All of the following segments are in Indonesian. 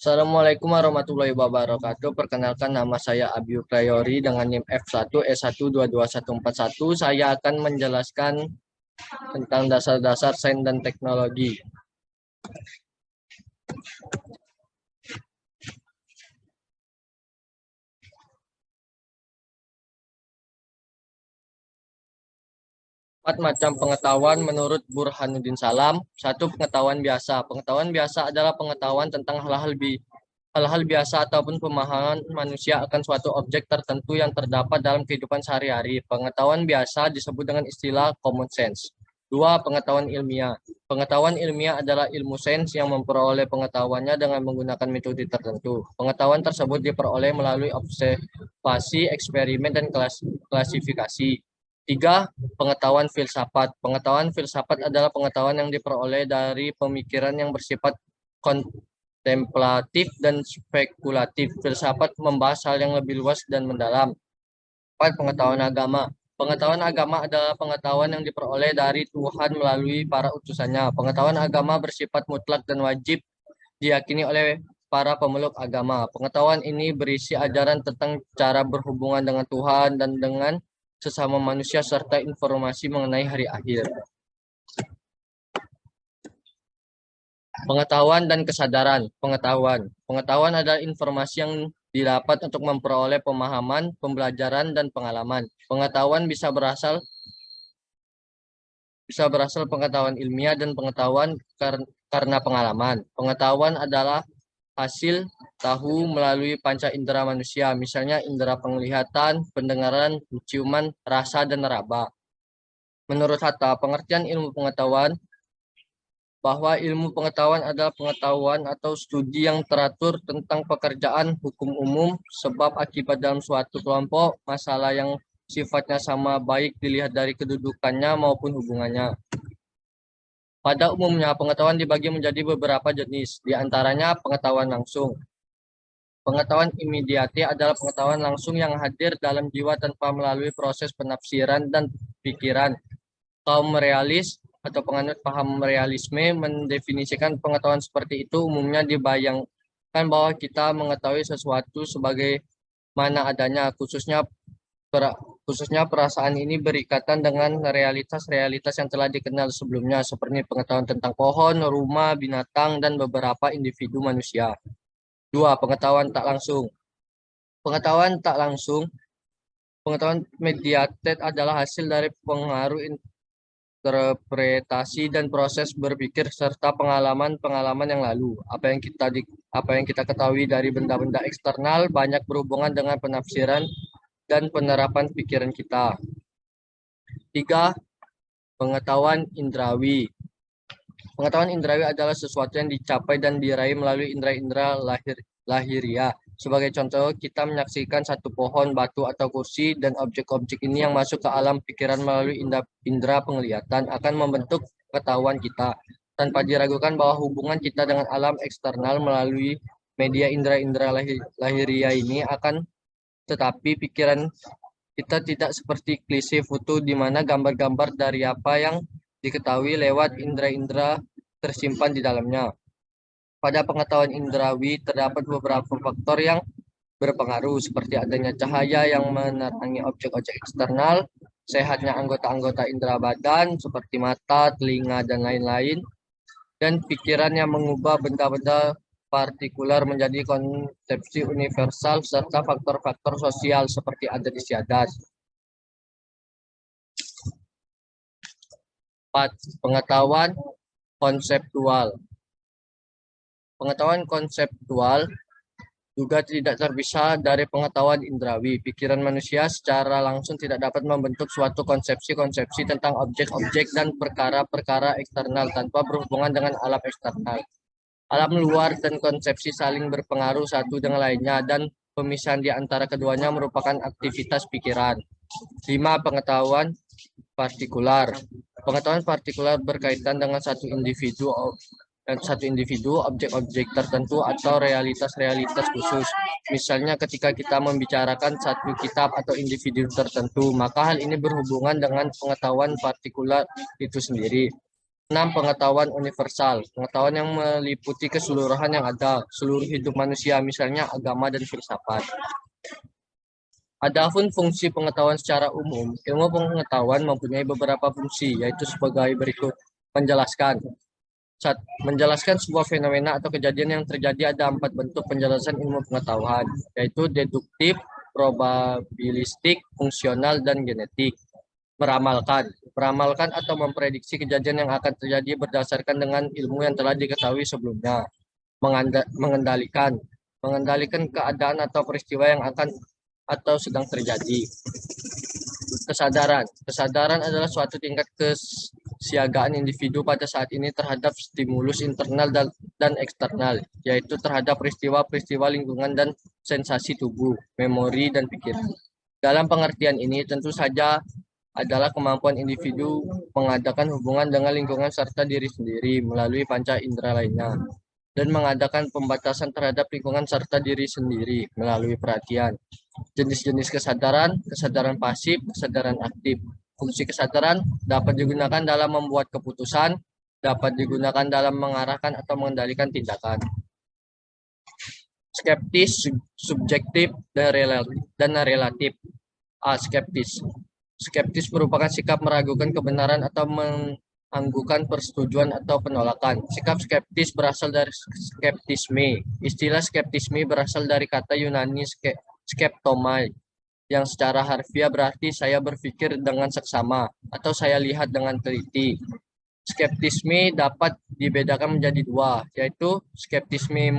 Assalamualaikum warahmatullahi wabarakatuh. Perkenalkan, nama saya Abiu Prayori dengan NIM F1S1222141. Saya akan menjelaskan tentang dasar-dasar sains dan teknologi. Empat macam pengetahuan menurut Burhanuddin Salam. Satu, pengetahuan biasa. Pengetahuan biasa adalah pengetahuan tentang hal-hal biasa ataupun pemahaman manusia akan suatu objek tertentu yang terdapat dalam kehidupan sehari-hari. Pengetahuan biasa disebut dengan istilah common sense. Dua, pengetahuan ilmiah. Pengetahuan ilmiah adalah ilmu sains yang memperoleh pengetahuannya dengan menggunakan metode tertentu. Pengetahuan tersebut diperoleh melalui observasi, eksperimen, dan klasifikasi. Tiga, pengetahuan filsafat. Pengetahuan filsafat adalah pengetahuan yang diperoleh dari pemikiran yang bersifat kontemplatif dan spekulatif. Filsafat membahas hal yang lebih luas dan mendalam. Empat, pengetahuan agama. Pengetahuan agama adalah pengetahuan yang diperoleh dari Tuhan melalui para utusannya. Pengetahuan agama bersifat mutlak dan wajib diyakini oleh para pemeluk agama. Pengetahuan ini berisi ajaran tentang cara berhubungan dengan Tuhan dan dengan sesama manusia serta informasi mengenai hari akhir. Pengetahuan dan kesadaran. Pengetahuan adalah informasi yang didapat untuk memperoleh pemahaman, pembelajaran, dan pengalaman. Pengetahuan bisa berasal pengetahuan ilmiah dan pengetahuan karena pengalaman. Pengetahuan adalah hasil tahu melalui panca indera manusia, misalnya indera penglihatan, pendengaran, penciuman, rasa, dan raba. Menurut Hatta, pengertian ilmu pengetahuan bahwa ilmu pengetahuan adalah pengetahuan atau studi yang teratur tentang pekerjaan hukum umum, sebab akibat dalam suatu kelompok, masalah yang sifatnya sama baik dilihat dari kedudukannya maupun hubungannya. Pada umumnya, pengetahuan dibagi menjadi beberapa jenis, di antaranya pengetahuan langsung. Pengetahuan imediati adalah pengetahuan langsung yang hadir dalam jiwa tanpa melalui proses penafsiran dan pikiran. Kaum realis atau penganut paham realisme mendefinisikan pengetahuan seperti itu umumnya dibayangkan bahwa kita mengetahui sesuatu sebagai mana adanya, khususnya perasaan ini berikatan dengan realitas-realitas yang telah dikenal sebelumnya, seperti pengetahuan tentang pohon, rumah, binatang, dan beberapa individu manusia. Dua, pengetahuan tak langsung. Pengetahuan tak langsung, pengetahuan mediated adalah hasil dari pengaruh interpretasi dan proses berpikir serta pengalaman-pengalaman yang lalu. Apa yang kita ketahui dari benda-benda eksternal banyak berhubungan dengan penafsiran dan penerapan pikiran kita. Tiga, pengetahuan indrawi. Pengetahuan indrawi adalah sesuatu yang dicapai dan diraih melalui indera-indera lahiriah. Sebagai contoh, kita menyaksikan satu pohon, batu, atau kursi, dan objek-objek ini yang masuk ke alam pikiran melalui indera penglihatan akan membentuk pengetahuan kita. Tanpa diragukan bahwa hubungan kita dengan alam eksternal melalui media indera-indera lahiriah ini tetapi pikiran kita tidak seperti klise foto di mana gambar-gambar dari apa yang diketahui lewat indera-indera tersimpan di dalamnya. Pada pengetahuan indrawi terdapat beberapa faktor yang berpengaruh seperti adanya cahaya yang menerangi objek-objek eksternal, sehatnya anggota-anggota indera badan seperti mata, telinga, dan lain-lain, dan pikiran yang mengubah benda-benda partikular menjadi konsepsi universal, serta faktor-faktor sosial seperti adat istiadat. 4. Pengetahuan konseptual. Pengetahuan konseptual juga tidak terpisah dari pengetahuan indrawi. Pikiran manusia secara langsung tidak dapat membentuk suatu konsepsi-konsepsi tentang objek-objek dan perkara-perkara eksternal tanpa berhubungan dengan alam eksternal. Alam luar dan konsepsi saling berpengaruh satu dengan lainnya dan pemisahan di antara keduanya merupakan aktivitas pikiran. 5. Pengetahuan partikular. Pengetahuan partikular berkaitan dengan satu individu, objek-objek tertentu atau realitas-realitas khusus. Misalnya ketika kita membicarakan satu kitab atau individu tertentu, maka hal ini berhubungan dengan pengetahuan partikular itu sendiri. 6. Pengetahuan universal, pengetahuan yang meliputi keseluruhan yang ada, seluruh hidup manusia, misalnya agama dan filsafat. Adapun fungsi pengetahuan secara umum, ilmu pengetahuan mempunyai beberapa fungsi, yaitu sebagai berikut. Menjelaskan. Menjelaskan sebuah fenomena atau kejadian yang terjadi, ada 4 bentuk penjelasan ilmu pengetahuan, yaitu deduktif, probabilistik, fungsional, dan genetik. Meramalkan. Meramalkan atau memprediksi kejadian yang akan terjadi berdasarkan dengan ilmu yang telah diketahui sebelumnya. Mengendalikan. Mengendalikan keadaan atau peristiwa yang akan atau sedang terjadi. Kesadaran. Kesadaran adalah suatu tingkat kesiagaan individu pada saat ini terhadap stimulus internal dan eksternal, yaitu terhadap peristiwa-peristiwa lingkungan dan sensasi tubuh, memori, dan pikiran. Dalam pengertian ini tentu saja adalah kemampuan individu mengadakan hubungan dengan lingkungan serta diri sendiri melalui panca indera lainnya, dan mengadakan pembatasan terhadap lingkungan serta diri sendiri melalui perhatian. Jenis-jenis kesadaran, kesadaran pasif, kesadaran aktif. Fungsi kesadaran dapat digunakan dalam membuat keputusan, dapat digunakan dalam mengarahkan atau mengendalikan tindakan. Skeptis, subjektif, dan relatif. Skeptis. Skeptis merupakan sikap meragukan kebenaran atau menangguhkan persetujuan atau penolakan. Sikap skeptis berasal dari skeptisme. Istilah skeptisme berasal dari kata Yunani skeptomai, yang secara harfiah berarti saya berpikir dengan seksama atau saya lihat dengan teliti. Skeptisme dapat dibedakan menjadi 2, yaitu skeptisme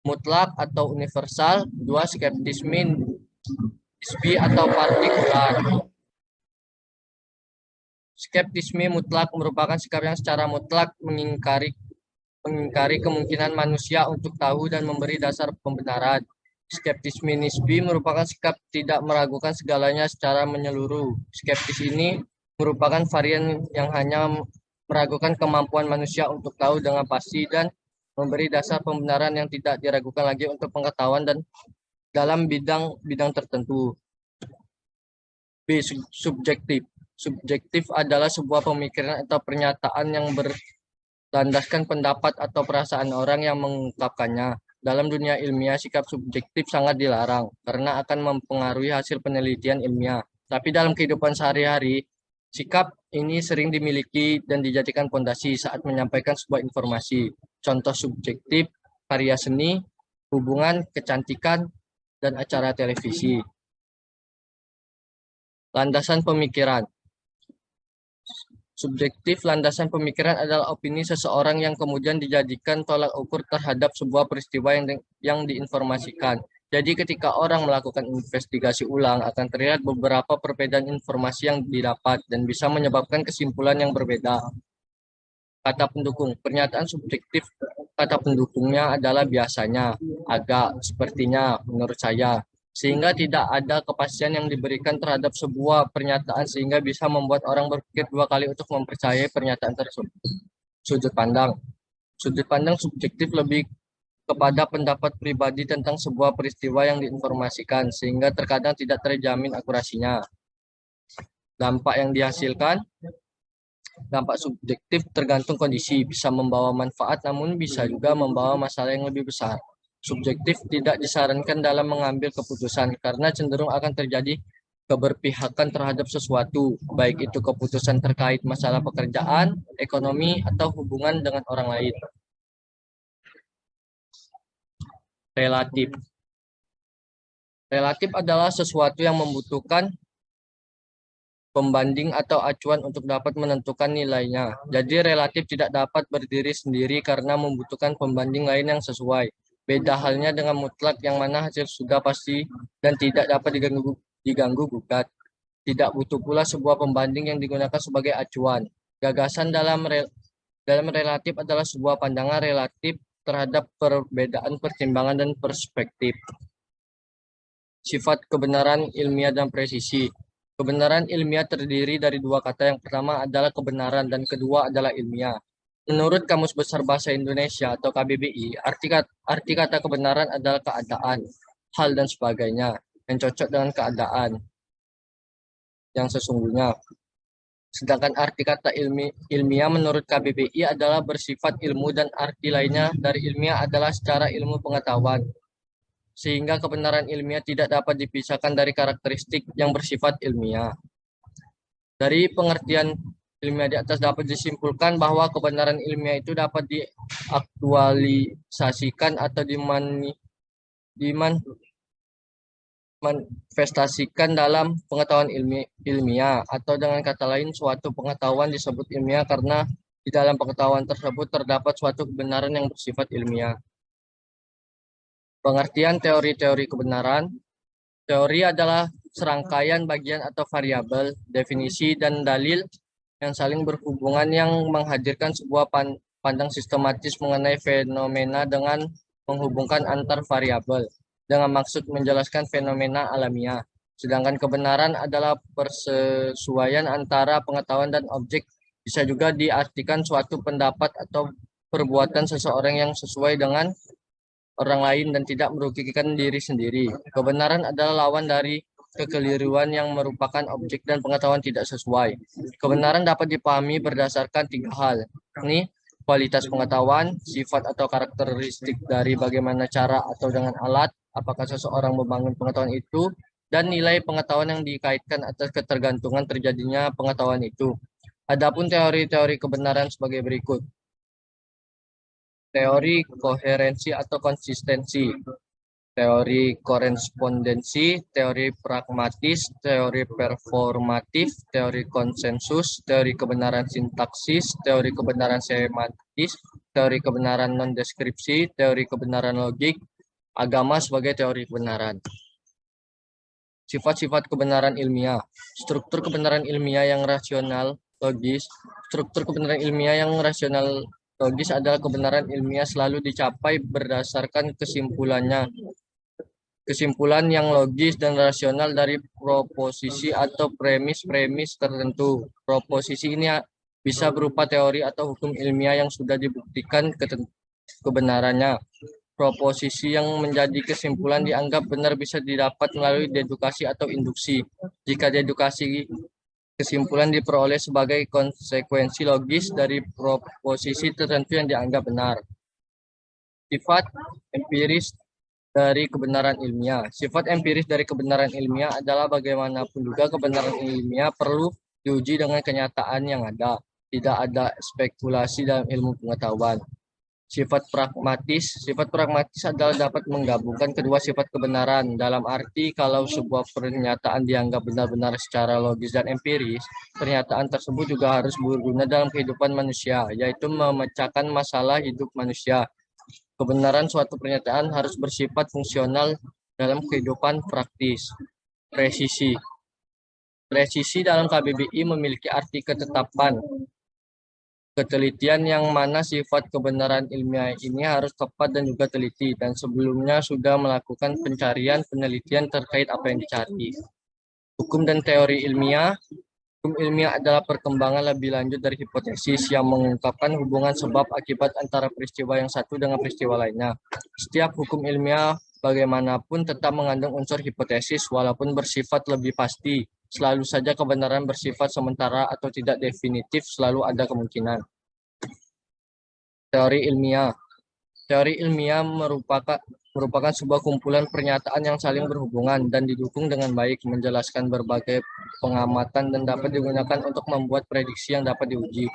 mutlak atau universal, 2 skeptisme nisbi atau partikular. Skeptisme mutlak merupakan sikap yang secara mutlak mengingkari kemungkinan manusia untuk tahu dan memberi dasar pembenaran. Skeptisme nisbi merupakan sikap tidak meragukan segalanya secara menyeluruh. Skeptis ini merupakan varian yang hanya meragukan kemampuan manusia untuk tahu dengan pasti dan memberi dasar pembenaran yang tidak diragukan lagi untuk pengetahuan dan dalam bidang tertentu. B. Subjektif. Subjektif adalah sebuah pemikiran atau pernyataan yang berlandaskan pendapat atau perasaan orang yang mengungkapkannya. Dalam dunia ilmiah, sikap subjektif sangat dilarang karena akan mempengaruhi hasil penelitian ilmiah. Tapi dalam kehidupan sehari-hari, sikap ini sering dimiliki dan dijadikan fondasi saat menyampaikan sebuah informasi. Contoh subjektif, karya seni, hubungan, kecantikan, dan acara televisi. Landasan pemikiran. Subjektif landasan pemikiran adalah opini seseorang yang kemudian dijadikan tolak ukur terhadap sebuah peristiwa yang diinformasikan. Jadi ketika orang melakukan investigasi ulang akan terlihat beberapa perbedaan informasi yang didapat dan bisa menyebabkan kesimpulan yang berbeda. Kata pendukung. Pernyataan subjektif kata pendukungnya adalah biasanya, agak, sepertinya, menurut saya. Sehingga tidak ada kepastian yang diberikan terhadap sebuah pernyataan sehingga bisa membuat orang berpikir 2 kali untuk mempercayai pernyataan tersebut. Sudut pandang. Sudut pandang subjektif lebih kepada pendapat pribadi tentang sebuah peristiwa yang diinformasikan sehingga terkadang tidak terjamin akurasinya. Dampak yang dihasilkan. Dampak subjektif tergantung kondisi, bisa membawa manfaat namun bisa juga membawa masalah yang lebih besar. Subjektif tidak disarankan dalam mengambil keputusan karena cenderung akan terjadi keberpihakan terhadap sesuatu, baik itu keputusan terkait masalah pekerjaan, ekonomi, atau hubungan dengan orang lain. Relatif. Relatif adalah sesuatu yang membutuhkan pembanding atau acuan untuk dapat menentukan nilainya. Jadi relatif tidak dapat berdiri sendiri karena membutuhkan pembanding lain yang sesuai. Beda halnya dengan mutlak yang mana hasil sudah pasti dan tidak dapat diganggu gugat. Tidak butuh pula sebuah pembanding yang digunakan sebagai acuan. Gagasan dalam relatif adalah sebuah pandangan relatif terhadap perbedaan pertimbangan dan perspektif. Sifat kebenaran ilmiah dan presisi. Kebenaran ilmiah terdiri dari 2 kata. Yang pertama adalah kebenaran dan kedua adalah ilmiah. Menurut Kamus Besar Bahasa Indonesia atau KBBI, arti kata kebenaran adalah keadaan, hal, dan sebagainya yang cocok dengan keadaan yang sesungguhnya. Sedangkan arti kata ilmiah menurut KBBI adalah bersifat ilmu dan arti lainnya dari ilmiah adalah secara ilmu pengetahuan. Sehingga kebenaran ilmiah tidak dapat dipisahkan dari karakteristik yang bersifat ilmiah. Dari pengertian ilmiah di atas dapat disimpulkan bahwa kebenaran ilmiah itu dapat diaktualisasikan atau dimanifestasikan dalam pengetahuan ilmiah atau dengan kata lain suatu pengetahuan disebut ilmiah karena di dalam pengetahuan tersebut terdapat suatu kebenaran yang bersifat ilmiah. Pengertian teori-teori kebenaran. Teori adalah serangkaian bagian atau variabel, definisi, dan dalil yang saling berhubungan yang menghadirkan sebuah pandang sistematis mengenai fenomena dengan menghubungkan antar variabel dengan maksud menjelaskan fenomena alamiah. Sedangkan kebenaran adalah persesuaian antara pengetahuan dan objek. Bisa juga diartikan suatu pendapat atau perbuatan seseorang yang sesuai dengan orang lain dan tidak merugikan diri sendiri. Kebenaran adalah lawan dari kekeliruan yang merupakan objek dan pengetahuan tidak sesuai. Kebenaran dapat dipahami berdasarkan tiga hal. Ini kualitas pengetahuan, sifat atau karakteristik dari bagaimana cara atau dengan alat, apakah seseorang membangun pengetahuan itu, dan nilai pengetahuan yang dikaitkan atas ketergantungan terjadinya pengetahuan itu. Adapun teori-teori kebenaran sebagai berikut. Teori koherensi atau konsistensi, teori korespondensi, teori pragmatis, teori performatif, teori konsensus, teori kebenaran sintaksis, teori kebenaran semantis, teori kebenaran non-deskripsi, teori kebenaran logik, agama sebagai teori kebenaran. Sifat-sifat kebenaran ilmiah. Struktur kebenaran ilmiah yang rasional, logis. Struktur kebenaran ilmiah yang rasional logis adalah kebenaran ilmiah selalu dicapai berdasarkan kesimpulannya. Kesimpulan yang logis dan rasional dari proposisi atau premis-premis tertentu. Proposisi ini bisa berupa teori atau hukum ilmiah yang sudah dibuktikan kebenarannya. Proposisi yang menjadi kesimpulan dianggap benar bisa didapat melalui dedukasi atau induksi. Jika dedukasi kesimpulan diperoleh sebagai konsekuensi logis dari proposisi tertentu yang dianggap benar. Sifat empiris dari kebenaran ilmiah. Sifat empiris dari kebenaran ilmiah adalah bagaimanapun juga kebenaran ilmiah perlu diuji dengan kenyataan yang ada. Tidak ada spekulasi dalam ilmu pengetahuan. Sifat pragmatis adalah dapat menggabungkan kedua sifat kebenaran dalam arti kalau sebuah pernyataan dianggap benar-benar secara logis dan empiris, pernyataan tersebut juga harus berguna dalam kehidupan manusia, yaitu memecahkan masalah hidup manusia. Kebenaran suatu pernyataan harus bersifat fungsional dalam kehidupan praktis. Presisi. Presisi dalam KBBI memiliki arti ketetapan, ketelitian yang mana sifat kebenaran ilmiah ini harus tepat dan juga teliti dan sebelumnya sudah melakukan pencarian penelitian terkait apa yang dicari. Hukum dan teori ilmiah. Hukum ilmiah adalah perkembangan lebih lanjut dari hipotesis yang mengungkapkan hubungan sebab akibat antara peristiwa yang satu dengan peristiwa lainnya. Setiap hukum ilmiah bagaimanapun tetap mengandung unsur hipotesis walaupun bersifat lebih pasti. Selalu saja kebenaran bersifat sementara atau tidak definitif, selalu ada kemungkinan. Teori ilmiah. Teori ilmiah merupakan sebuah kumpulan pernyataan yang saling berhubungan dan didukung dengan baik, menjelaskan berbagai pengamatan dan dapat digunakan untuk membuat prediksi yang dapat diuji.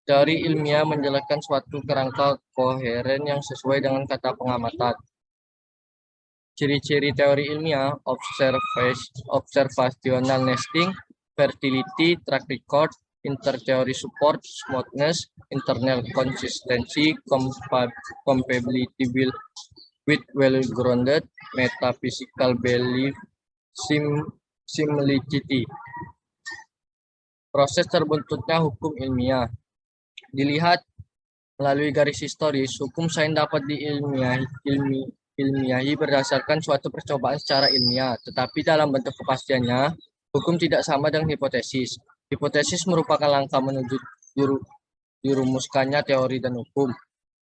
Teori ilmiah menjelaskan suatu kerangka koheren yang sesuai dengan kata pengamatan. Ciri-ciri teori ilmiah: observational nesting, fertility, track record, inter-theory support, smoothness, internal consistency, compatibility with well-grounded, metaphysical belief, similitude. Proses terbentuknya hukum ilmiah. Dilihat melalui garis historis, hukum sains dapat ilmiahi berdasarkan suatu percobaan secara ilmiah, tetapi dalam bentuk kepastiannya, hukum tidak sama dengan hipotesis. Hipotesis merupakan langkah menuju dirumuskannya teori dan hukum.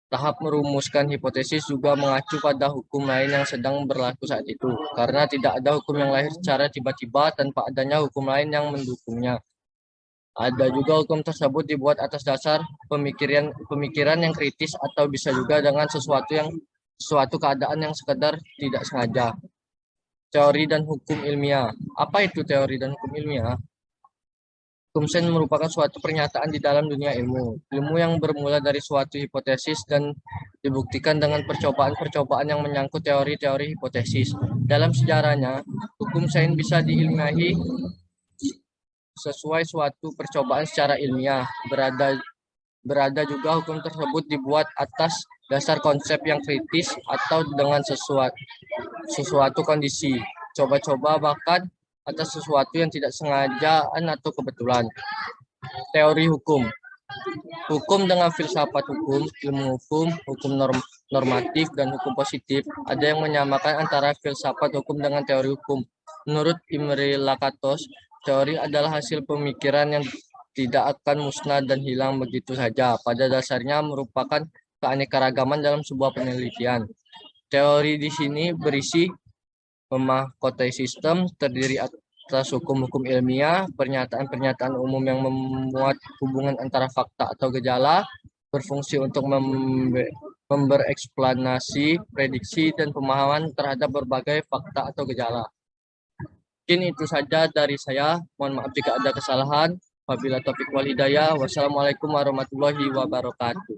Tahap merumuskan hipotesis juga mengacu pada hukum lain yang sedang berlaku saat itu, karena tidak ada hukum yang lahir secara tiba-tiba tanpa adanya hukum lain yang mendukungnya. Ada juga hukum tersebut dibuat atas dasar pemikiran yang kritis atau bisa juga dengan suatu keadaan yang sekedar tidak sengaja. Teori dan hukum ilmiah. Apa itu teori dan hukum ilmiah? Hukum sains merupakan suatu pernyataan di dalam dunia ilmu. Ilmu yang bermula dari suatu hipotesis dan dibuktikan dengan percobaan-percobaan yang menyangkut teori-teori hipotesis. Dalam sejarahnya, hukum sains bisa diilmiahi sesuai suatu percobaan secara ilmiah. Berada juga hukum tersebut dibuat atas dasar konsep yang kritis atau dengan sesuatu kondisi. Coba-coba bahkan atas sesuatu yang tidak sengajaan atau kebetulan. Teori hukum. Hukum dengan filsafat hukum, ilmu hukum, normatif, dan hukum positif. Ada yang menyamakan antara filsafat hukum dengan teori hukum. Menurut Imre Lakatos, teori adalah hasil pemikiran yang tidak akan musnah dan hilang begitu saja. Pada dasarnya merupakan keanekaragaman dalam sebuah penelitian. Teori di sini berisi memahkotai sistem, terdiri atas hukum-hukum ilmiah, pernyataan-pernyataan umum yang memuat hubungan antara fakta atau gejala, berfungsi untuk membereksplanasi, prediksi, dan pemahaman terhadap berbagai fakta atau gejala. Mungkin itu saja dari saya. Mohon maaf jika ada kesalahan. Wabillahi taufiq wal hidayah. Wassalamualaikum warahmatullahi wabarakatuh.